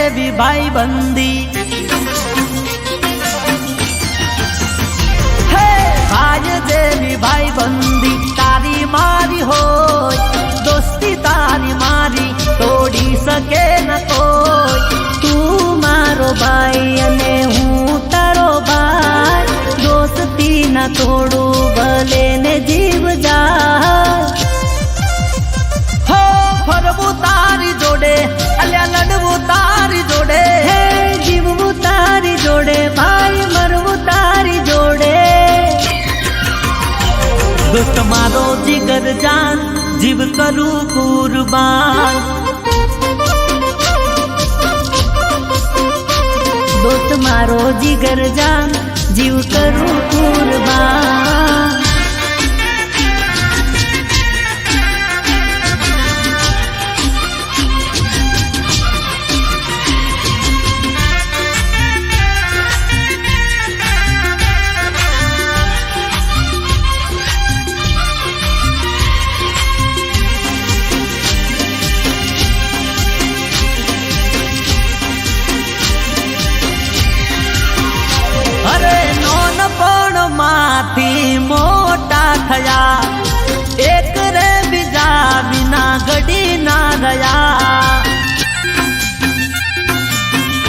જેવી ભાઈ બંદી, હે ભાઈ જેવી ભાઈ બંદી તારી મારી હોય, દોસ્તી તારી મારી તોડી શકે ન કોઈ। તું મારો ભાઈ અને હું તારો ભાઈ, દોસ્તી ના તોડું ભલે ને જીવ જાય। હો ફરવું તારી જોડે, અલ્યા લડવું તારી જોડે, હે જીવવું તારી જોડે, ભાઈ મરવું તારી જોડે। દોસ્ત મારો જીગર જાન, જીવ કરું કુરબાન। દોસ્ત મારો જીગર જાન, જીવ કરું કુરબાન। અરે નોનપણ માંથી મોટા થયા, એક રે બીજા વિના ઘડી ના રહ્યા।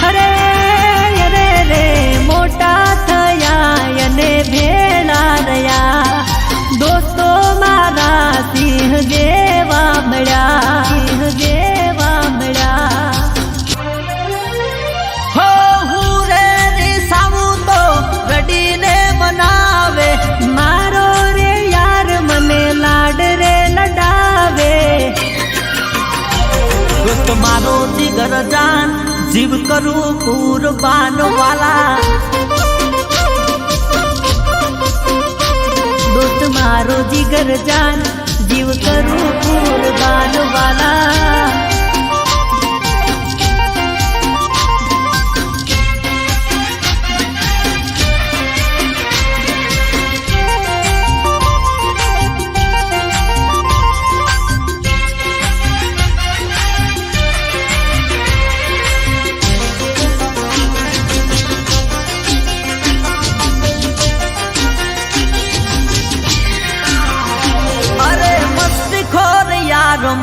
અરે અરે રે મોટા થયા અને ભેળા રહ્યા, દોસ્તો મારા સિંહ જેવા મળ્યા, સિંહ જેવા મળ્યા। મનાવે મારો રે યાર, મને લાડ રે લડાવે। દોસ્ત મારો જીગર જાન, જીવ કરું કુરબાન વાલા। દોસ્ત મારો જીગર જાન, જીવ કરું કુરબાન વાલા।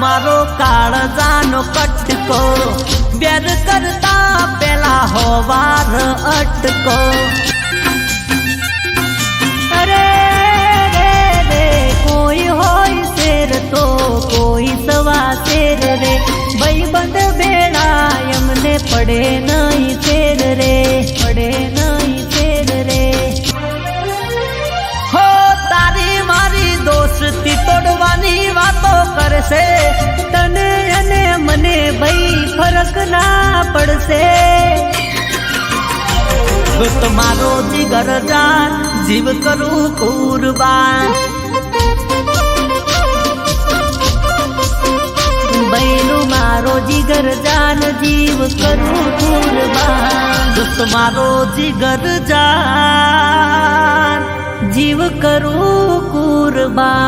મારો કાળજાનો કટકો, બેર કરતા પેલા હોવાર અટકો। અરે રે રે કોઈ હોય શેર તો કોઈ સવા શેર રે, ભાઈબંધ બેડા એમને પડે નહીં શેર રે, પડે નહીં શેર રે। હો તારી મારી દોસ્તી તોડવાની વાતો કરશે, તને અને મને ભાઈ ફરક ના પડશે। દોસ્ત મારો જીગર જાન, જીવ કરું કુરબાન। બૈલું મારો જીગર જાન, જીવ કરું કુરબાન। દોસ્ત મારો જીગર જાન, જીવ કરું કુરબાન।